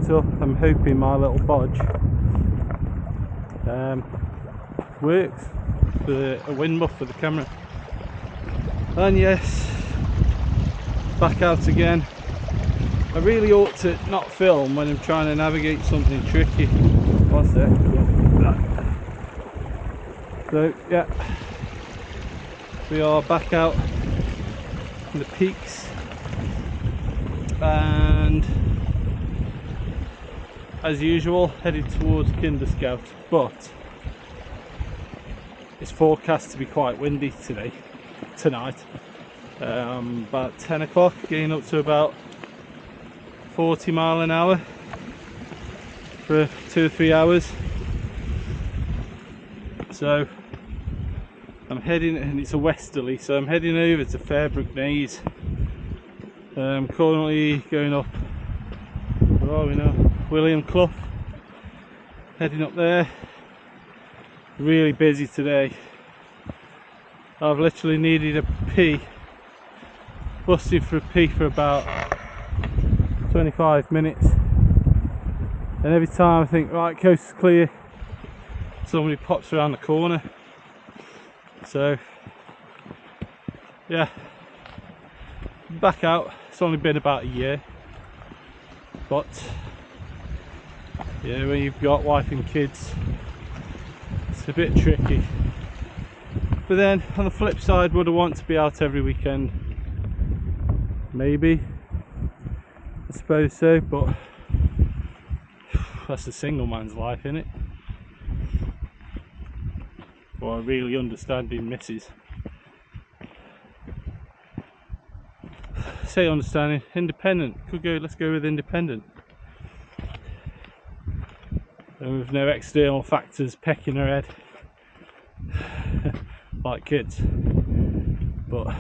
backed up. I'm hoping my little bodge works for a wind muff for the camera. And yes, back out again. I really ought to not film when I'm trying to navigate something tricky. What's that? So yeah, we are back out in the peaks, and as usual headed towards Kinder Scout, but it's forecast to be quite windy tonight. About 10 o'clock, getting up to about 40 mile an hour for 2 or 3 hours. So I'm heading, and it's a westerly, so I'm heading over to Fairbrook Naze. I'm currently going up, where are we now? William Clough, heading up there. Really busy today. I've literally needed a pee, busting for a pee for about 25 minutes, and every time I think, right, coast is clear, somebody pops around the corner. So yeah, back out. It's only been about a year, but yeah, when you've got wife and kids, it's a bit tricky. But then on the flip side, would I want to be out every weekend? Maybe, I suppose so, but that's a single man's life, isn't it? Or a really understanding missus. Say understanding, independent. Let's go with independent. And with no external factors pecking her head like kids. But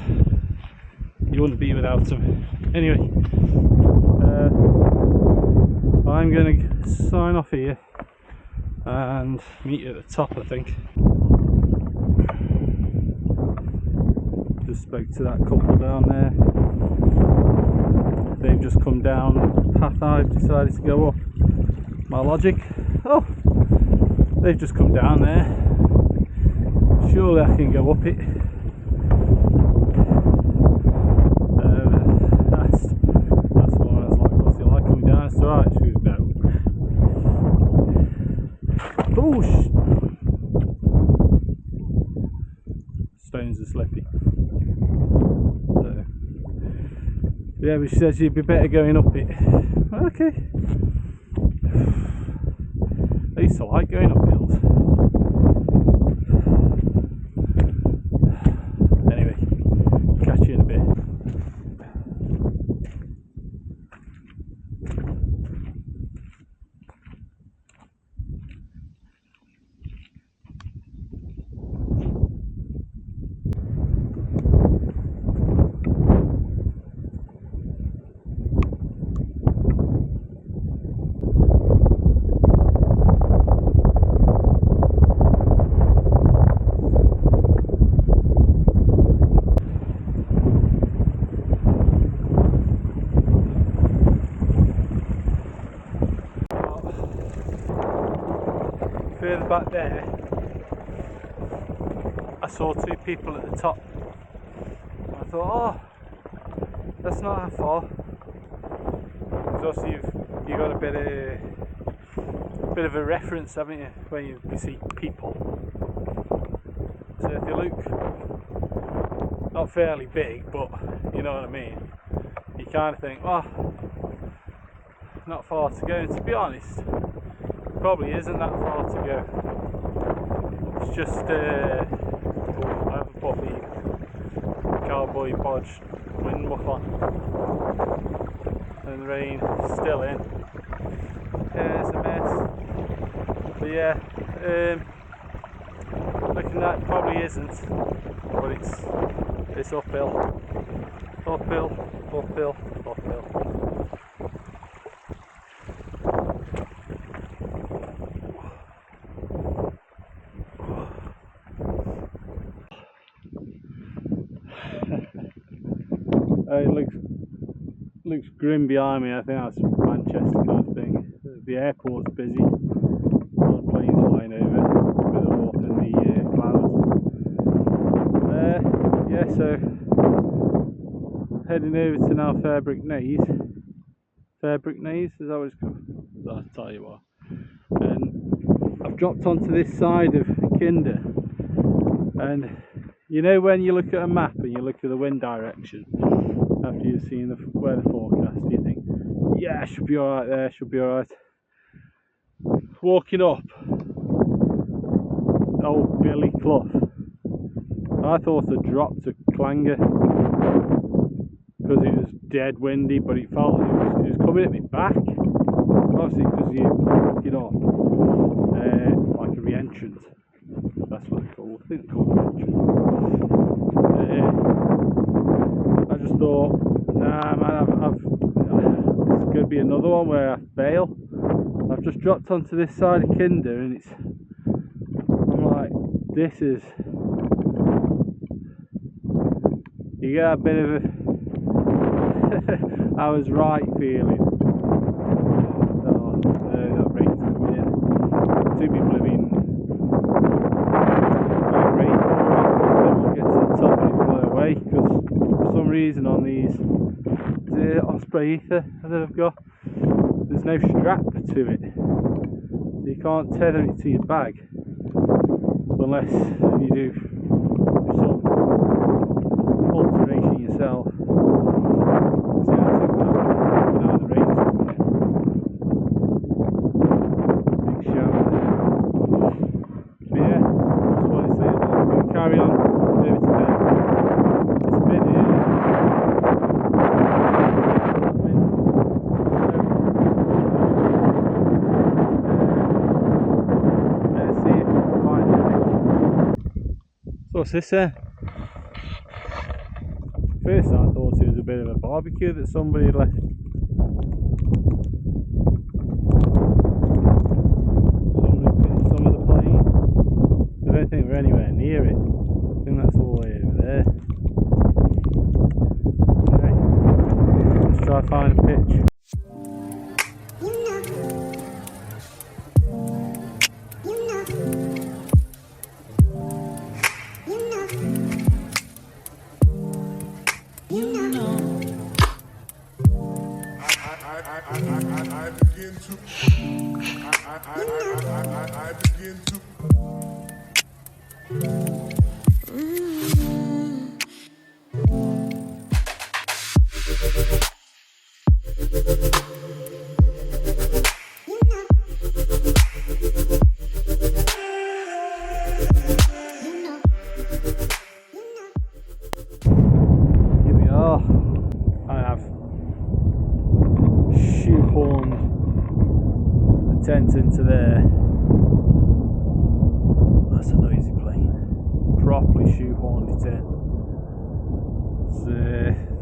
you wouldn't be without them. Anyway, I'm going to sign off here and meet you at the top, I think. Just spoke to that couple down there. They've just come down the path I've decided to go up. My logic. Oh, they've just come down there. Surely I can go up it. That's one I was like, what's it like coming down? It's alright. She goes, no. Boosh! Stones are slippy. So, yeah, but she says you'd be better going up it. Okay. I used to like going up hills. Anyway, catch you in a bit. Further back there, I saw 2 people at the top. I thought, oh, that's not that far. Because obviously you've got a bit of a reference, haven't you, when you see people. So if you look not fairly big, but you know what I mean, you kind of think, oh, not far to go. And to be honest, probably isn't that far to go. It's just I haven't put the cowboy bodge wind muff on, and the rain is still in. Yeah, it's a mess. But yeah, looking at it, probably isn't, but it's uphill, uphill, uphill, uphill. It looks grim behind me. I think that's Manchester kind of thing. the airport's busy. A lot of planes flying over with them up in the clouds. Yeah, so heading over to now Fairbrook Naze. Fairbrook Naze, is that what it's called? I'll tell you what. And I've dropped onto this side of Kinder, and you know when you look at a map and you look at the wind direction after you've seen the weather forecast, you think, yeah, should be alright there, should be alright. Walking up old Billy Clough, I thought I dropped a clanger because it was dead windy, but it felt it was coming at me back. Obviously, because you're walking up like a re-entrant. That's what it's called. I think it's called re-entrant. I just thought, nah, man, it's going to be another one where I fail. I've just dropped onto this side of Kinder, and I'm like, this is. You get a bit of a I was right feeling. That rain's coming in. To be living that rain because then we'll get to the top and it'll blow away, because for some reason on these the Osprey Ether that I've got, there's no strap to it. So you can't tether it to your bag unless you do some alteration yourself. So I took that off, and now the rain's coming in. Big shower there. But yeah, just wanted to say that I'm going to carry on over to Fairbrook. It's a bit let's see if we can find it. So what's this there? First I thought it was a bit of a barbecue that somebody had left. Somebody picked some of the plane. I don't think we're anywhere near it. I think that's all the way over there. Okay, let's try to find a pitch. I begin to Here we are. I have shoehorned the tent into there. That's a noisy plane. Properly shoehorned it in. So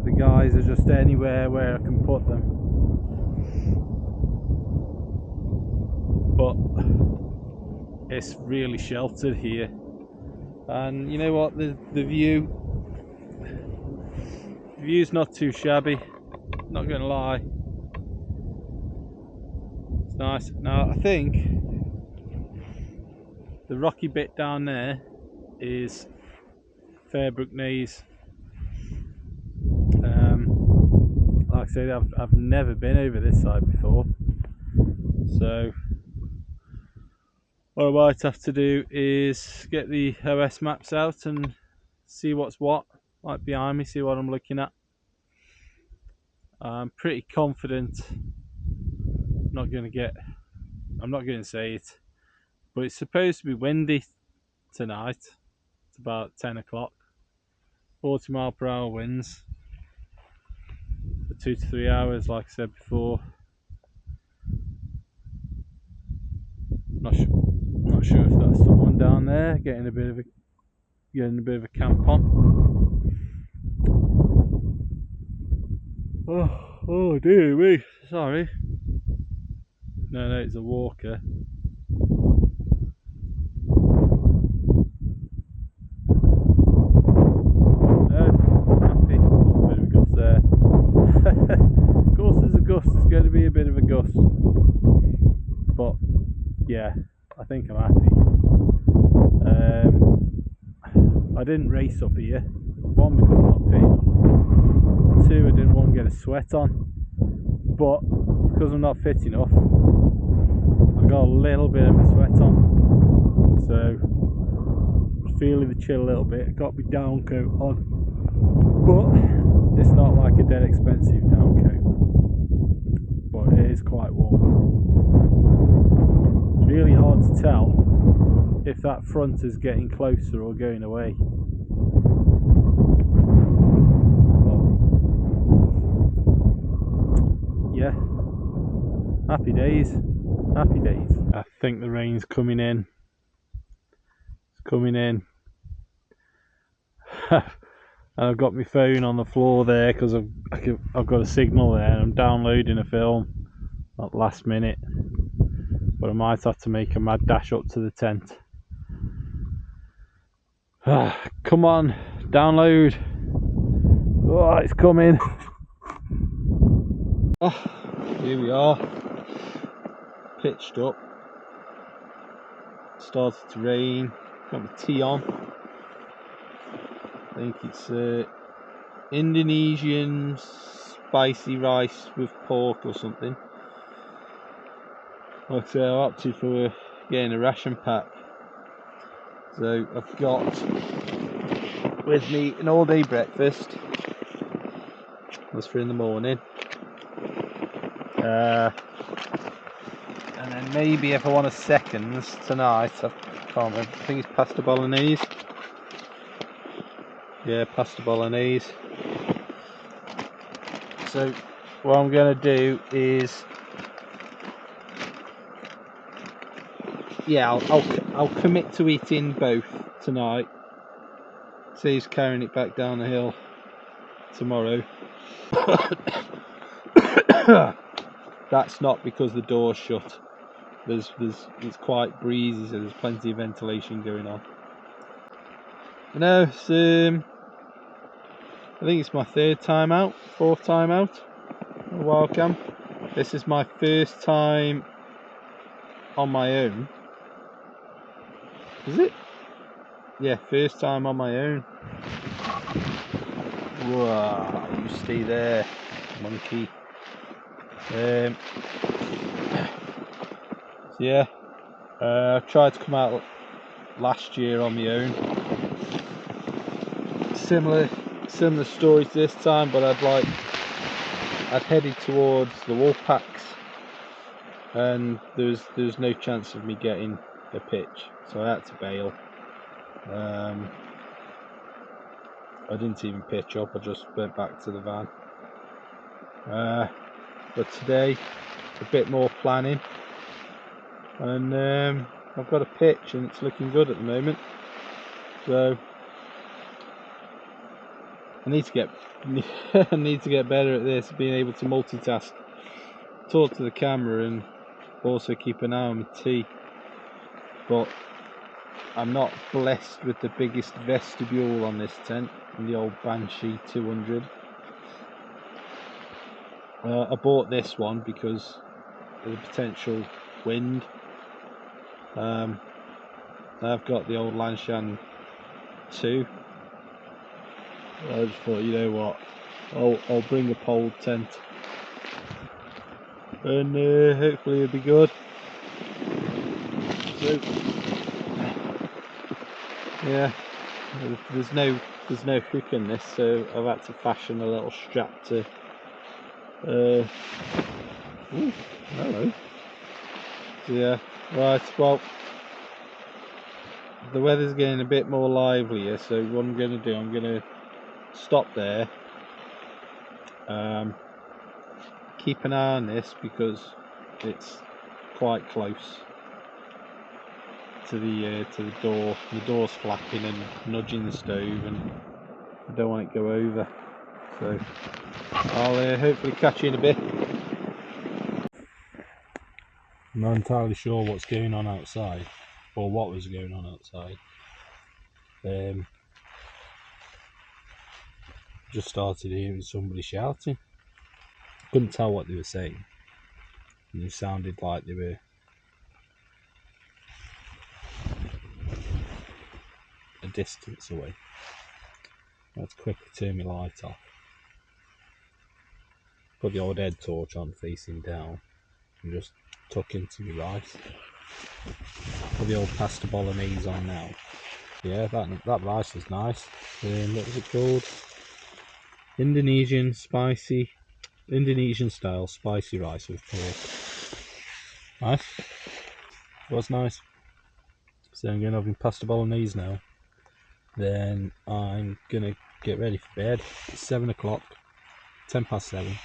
the guys are just anywhere where I can put them. But it's really sheltered here. And you know what? The view's not too shabby. Not gonna lie. It's nice. Now I think the rocky bit down there is Fairbrook Naze. Like I said, I've never been over this side before, so what I might have to do is get the OS maps out and see what's what, like behind me, see what I'm looking at. I'm pretty confident I'm not going to say it, but it's supposed to be windy tonight. It's about 10 o'clock, 40 mile per hour winds for 2 to 3 hours, like I said before. Not sure if that's someone down there getting a bit of a camp on. Oh dear me, sorry. No, it's a walker. No, happy. Oh, a bit of a gust there. Of course there's a gust, there's going to be a bit of a gust. yeah, I think I'm happy. I didn't race up here. One, because I'm not fit enough. Two, I didn't want to get a sweat on. But because I'm not fit enough, I got a little bit of a sweat on. So feeling the chill a little bit. Got my down coat on, but it's not like a dead expensive down coat. But it is quite warm. It's really hard to tell if that front is getting closer or going away. But yeah, happy days, happy days. I think the rain's coming in. It's coming in. And I've got my phone on the floor there because I've got a signal there and I'm downloading a film at last minute. But I might have to make a mad dash up to the tent. Come on, download. Oh, it's coming. Oh, here we are. Pitched up. Started to rain. Got my tea on. I think it's Indonesian spicy rice with pork or something. But I opted for getting a ration pack. So I've got with me an all day breakfast. That's for in the morning. And then maybe if I want a seconds tonight, I can't remember, I think it's pasta bolognese. Yeah, pasta bolognese. So what I'm going to do is, yeah, I'll commit to eating both tonight. Saves carrying it back down the hill tomorrow. That's not because the door's shut. It's quite breezy, so there's plenty of ventilation going on. No, it's I think it's my fourth time out at wild camp. This is my first time on my own. Is it? Yeah, first time on my own. Whoa, you stay there, monkey. So yeah, I tried to come out last year on my own. Similar story to this time, but I'd headed towards the wolf packs, and there's no chance of me getting a pitch, so I had to bail. I didn't even pitch up, I just went back to the van. But today, a bit more planning, and I've got a pitch and it's looking good at the moment. So I need to get better at this, being able to multitask, talk to the camera and also keep an eye on my tea. But I'm not blessed with the biggest vestibule on this tent, in the old Banshee 200. I bought this one because of the potential wind. I've got the old Lanshan 2. I just thought, you know what, I'll bring a pole tent, and hopefully it'll be good. So yeah, there's no hook in this, so I've had to fashion a little strap to. Ooh, hello. So yeah, right. Well, the weather's getting a bit more livelier, so what I'm going to do, I'm going to stop there. Keep an eye on this because it's quite close to the door. The door's flapping and nudging the stove, and I don't want it to go over. So I'll hopefully catch you in a bit. I'm not entirely sure what's going on outside, or what was going on outside. Just started hearing somebody shouting. Couldn't tell what they were saying. And it sounded like they were distance away. Let's quickly turn my light off. Put the old head torch on facing down and just tuck into my rice. Put the old pasta bolognese on now. Yeah, that rice is nice. What was it called? Indonesian style spicy rice with pork. Nice. Was nice. So I'm going to have my pasta bolognese now. Then I'm going to get ready for bed. It's 7 o'clock, 10 past 7.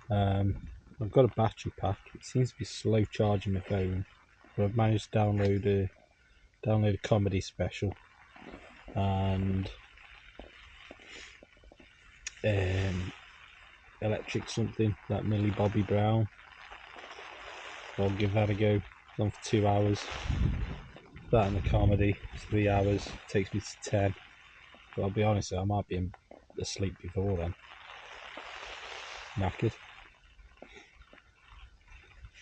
I've got a battery pack. It seems to be slow charging my phone, but I've managed to download a comedy special and electric something, that Millie Bobby Brown. I'll give that a go. It's on for 2 hours. That and the comedy, 3 hours, takes me to 10. But I'll be honest, I might be asleep before then. Knackered.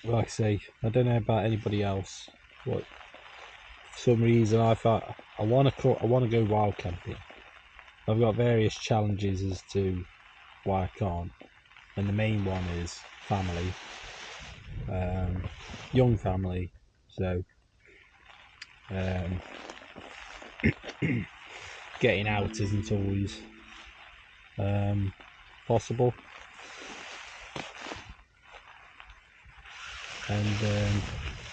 Like I say, I don't know about anybody else. What, for some reason, I thought I want to go wild camping. I've got various challenges as to why I can't, and the main one is family, young family. So getting out isn't always possible, and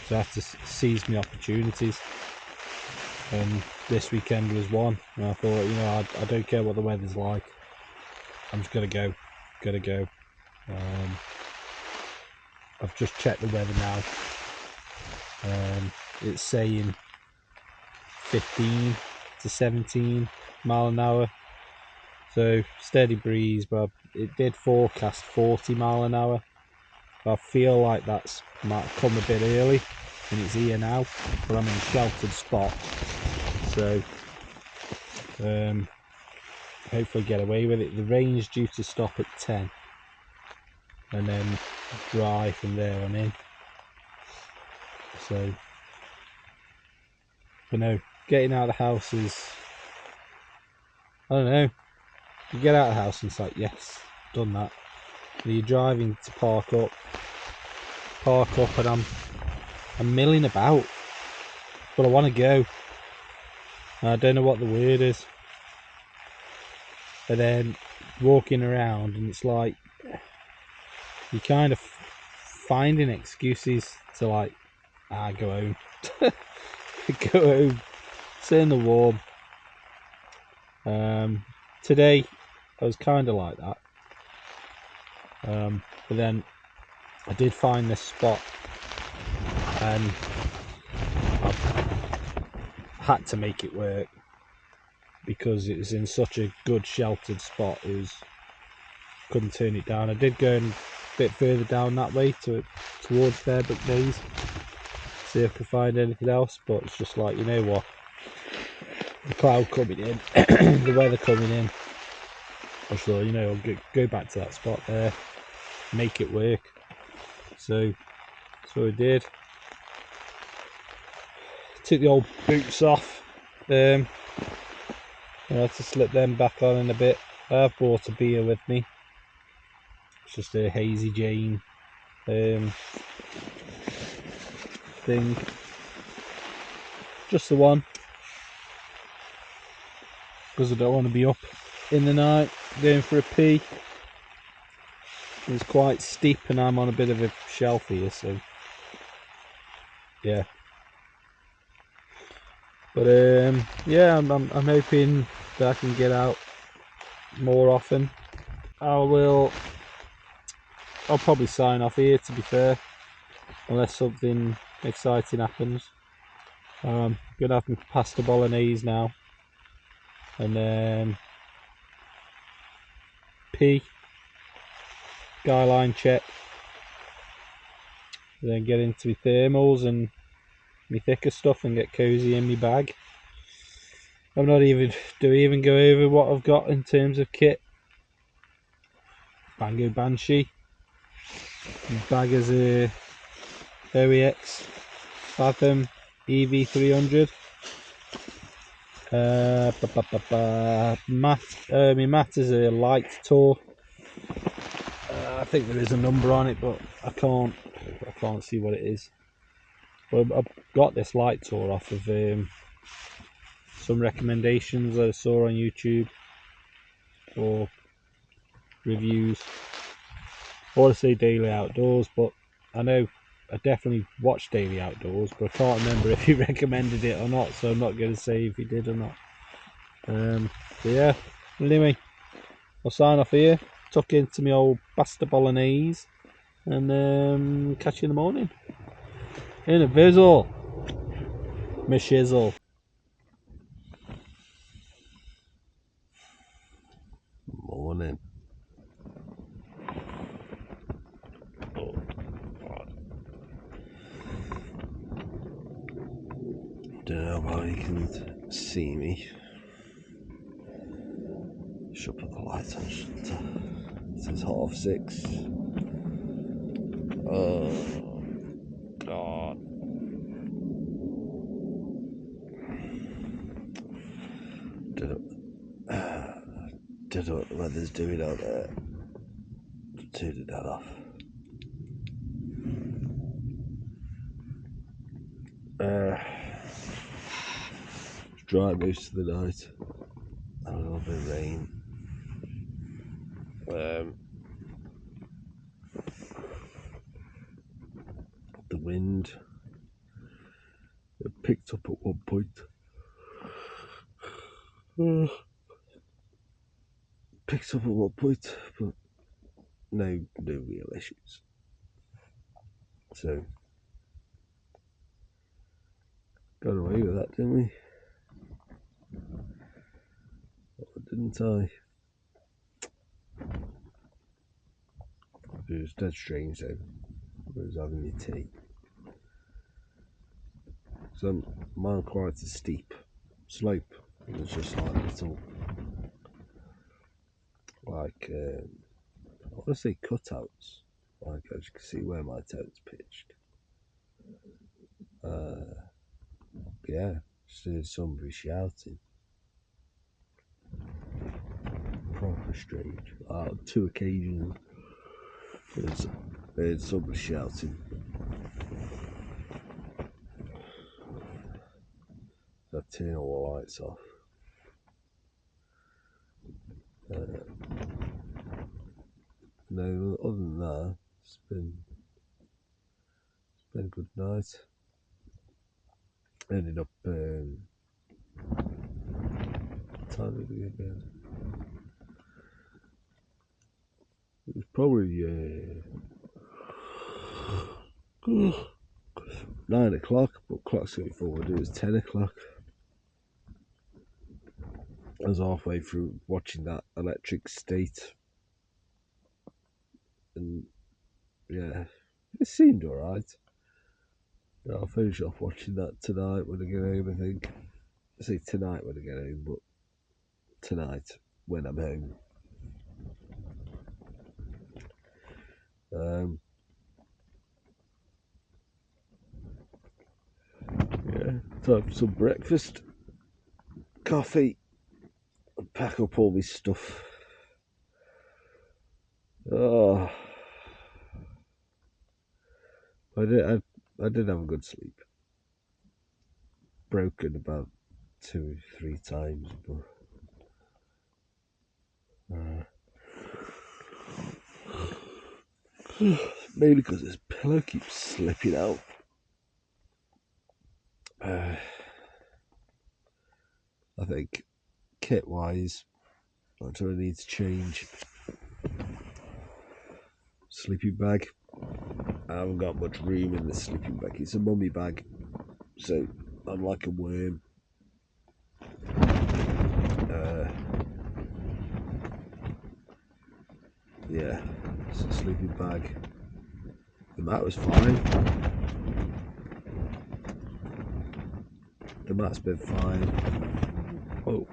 so I have to seize my opportunities. And this weekend was one, and I thought, I don't care what the weather's like, I'm just gotta go. I've just checked the weather now. It's saying 15 to 17 mile an hour, so steady breeze, but it did forecast 40 mile an hour. I feel like that's might come a bit early, and it's here now, but I'm in a sheltered spot, so hopefully get away with it. The rain's due to stop at 10, and then dry from there on in. So, but no, getting out of the house is, I don't know, you get out of the house and it's like, yes, done that. And you're driving to park up, and I'm milling about, but I want to go. And I don't know what the word is. And then walking around, and it's like you're kind of finding excuses to like, go home. Go home, sit in the warm. Today I was kind of like that, but then I did find this spot, and I had to make it work because it was in such a good sheltered spot. Couldn't turn it down. I did go a bit further down that way towards Fairbrook Naze, see if I could find anything else, but it's just like, you know what, the cloud coming in, the weather coming in, I thought, I'll go back to that spot there, make it work. So I did. Took the old boots off, I had to slip them back on in a bit. I've brought a beer with me. It's just a Hazy Jane thing, just the one, because I don't want to be up in the night going for a pee. It's quite steep and I'm on a bit of a shelf here, so yeah. But yeah, I'm hoping that I can get out more often. I'll probably sign off here, to be fair, unless something exciting happens. I'm gonna have my pasta bolognese now, and then pee, skyline check, then get into my thermals and my thicker stuff and get cozy in my bag. I'm not even, do I even go over what I've got in terms of kit? Bango Banshee, bag is a OEX Fathom EV300, Mat is a light tour. I think there is a number on it, but I can't see what it is. But I've got this light tour off of some recommendations that I saw on YouTube or reviews. I want to say Daily Outdoors, but I know I definitely watched Daily Outdoors, but I can't remember if he recommended it or not, so I'm not going to say if he did or not. But yeah, anyway, I'll sign off here, tuck into my old pasta bolognese, and catch you in the morning. In a vizzle, my shizzle. Morning. Oh, God. Don't know how you can see me. Should put the lights on, shouldn't I? It says 6:30. Oh, God. Don't know what the weather's doing out there. Turning that off. It's dry most of the night. A little bit of rain. The wind it picked up at one point. Picked up at one point, but no real issues. So got away with that, didn't we? Or didn't I? It was dead strange though. I was having your tea. So mine quite a steep slope. It was just like little, like I want to say cutouts. Like as you can see where my toes pitched. Yeah, just heard somebody shouting. Proper strange. On 2 occasions, heard somebody shouting. So I turned all the lights off. No, other than that, it's been a good night. Ended up what time did we get bed? It was probably 9 o'clock, but clock's going forward. It was 10 o'clock. I was halfway through watching that Electric State, and yeah, it seemed alright. Yeah, I'll finish off watching that tonight when I get home, I think. I say tonight when I get home, but tonight when I'm home. Yeah, time for some breakfast, coffee, and pack up all my stuff. Oh, I did have a good sleep. Broken about 2 or 3 times, but mainly because this pillow keeps slipping out. I think kit wise, I'm going to need to change sleeping bag. I haven't got much room in this sleeping bag. It's a mummy bag, so I'm like a worm. Yeah, it's a sleeping bag. The mat was fine. The mat's been fine. Oh.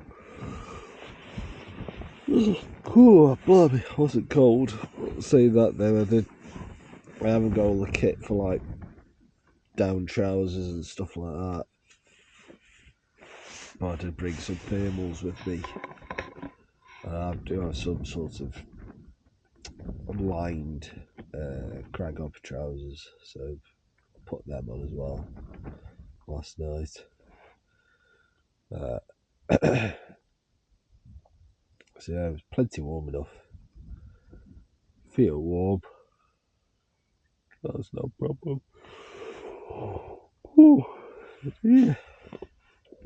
Oh, blimey, I wasn't cold. Saying that though, I haven't got all the kit for like down trousers and stuff like that. I did bring some thermals with me. I do have some sort of lined crag up trousers, so I put them on as well last night. So yeah, it was plenty warm enough. Feel warm. That's no problem. Yeah.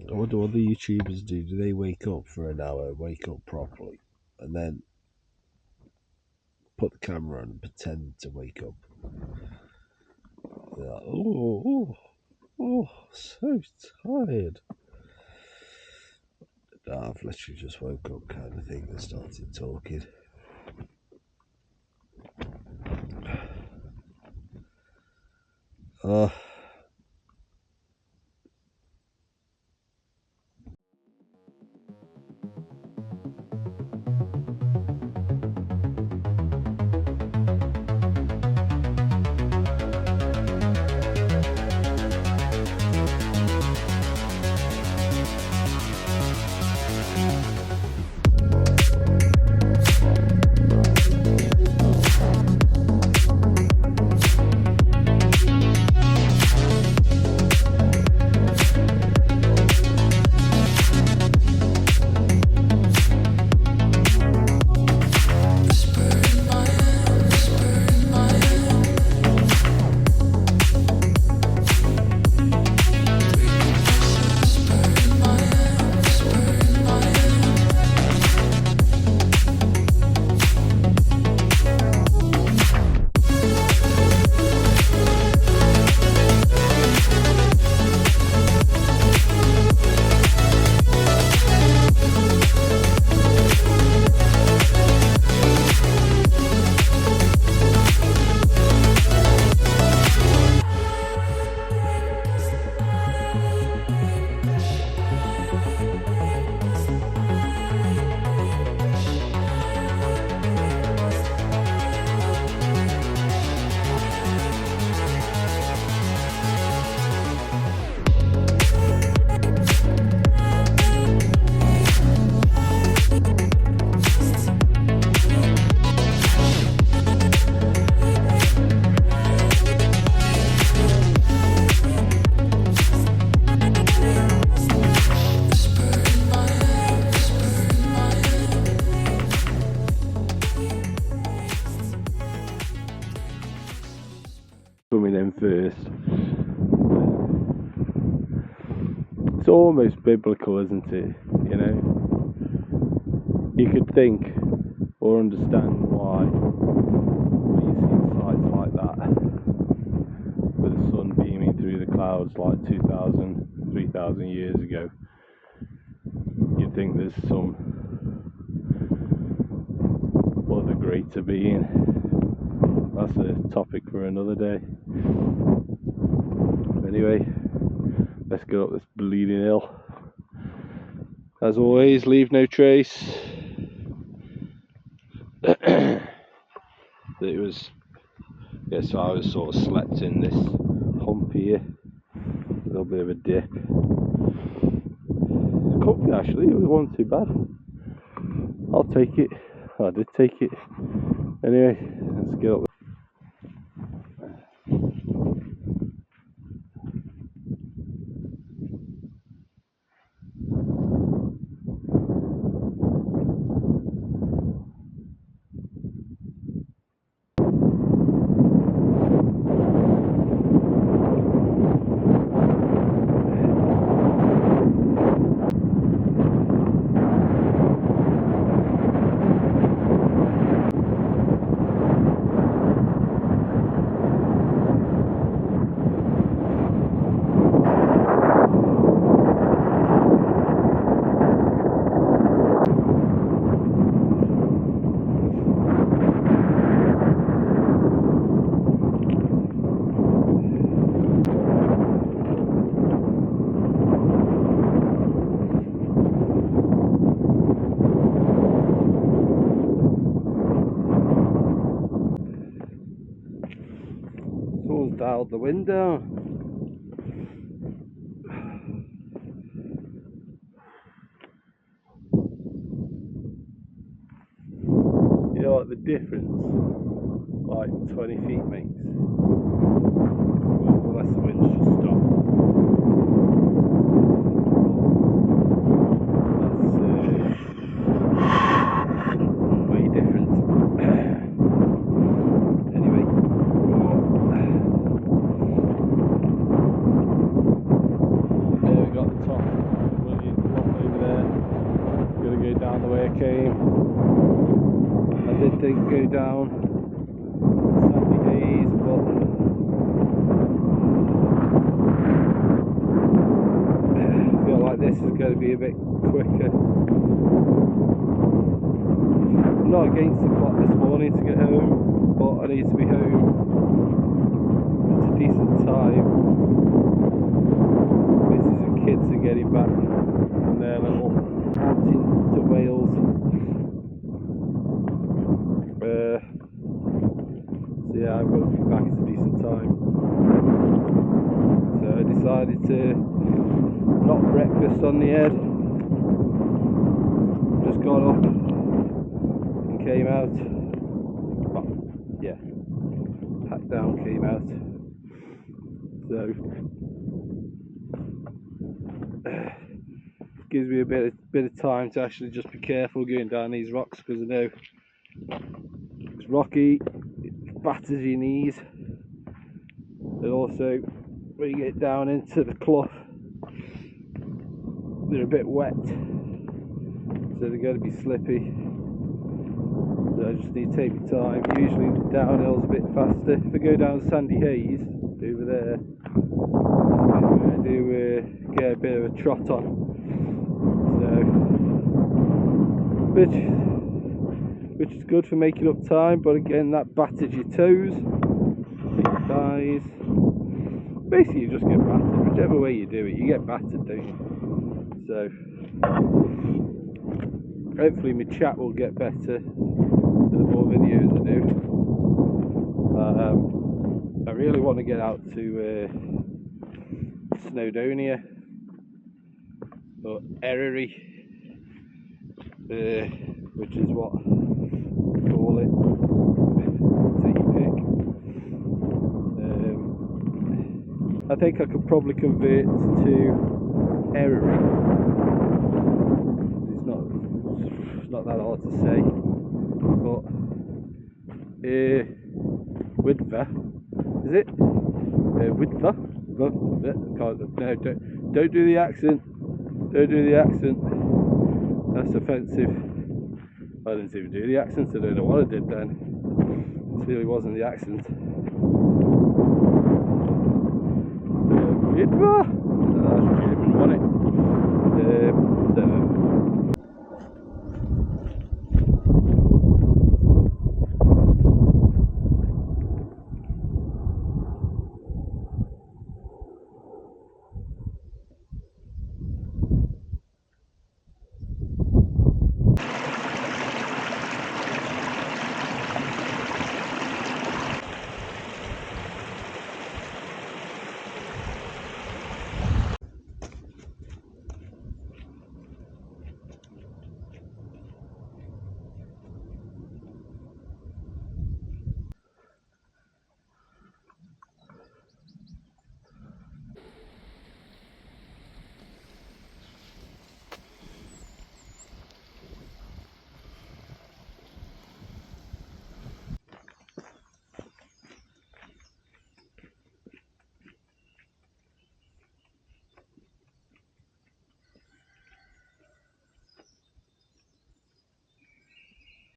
I wonder what the YouTubers do. Do they wake up for an hour, wake up properly, and then put the camera on and pretend to wake up? They're like, so tired. No, I've literally just woke up kind of thing and started talking. Coming in first. It's almost biblical, isn't it? You know, you could think or understand why when you see sights like that, with the sun beaming through the clouds like 2,000, 3,000 years ago. You'd think there's some other greater being. That's a topic for another day. Anyway, let's go up this bleeding hill. As always, leave no trace. It was, yeah, so I was sort of slept in this hump here. A little bit of a dip. Comfy actually, it wasn't too bad. I'll take it. I did take it. Anyway, let's get up. Someone's dialed the window. the difference like 20 feet makes. Well, unless the wind's just stopped. That's way different. Anyway, there we got the top. Brilliant block over there. Gonna go down the way I came. I did think go down Sandy Haze, but I feel like this is going to be a bit quicker. I'm not against the clock this morning to get home, but I need to be home at a decent time. Missus and kids are getting back from their little outing to Wales. So yeah, I've got to be back at a decent time. So I decided to knock breakfast on the head. Just got up and came out. Well, yeah, packed down, came out. So gives me a bit of time to actually just be careful going down these rocks, because I know it's rocky, it batters your knees, and also when you get down into the clough they're a bit wet, so they're going to be slippy. So I just need to take my time. Usually the downhill's a bit faster. If I go down Sandy Haze over there, I do get a bit of a trot on. So, which is good for making up time, but again that batters your toes, your thighs. Basically you just get battered. Whichever way you do it, you get battered, don't you? So hopefully my chat will get better the more videos I do. I really want to get out to Snowdonia or Erie, which is what we call it. Take your pick. I think I could probably convert to Erie. It's not that hard to say, but Widva, is it? Widva? No, don't do the accent. Don't do the accent. That's offensive. I didn't even do the accent. I don't know what I did then. It really wasn't the accent. Widva.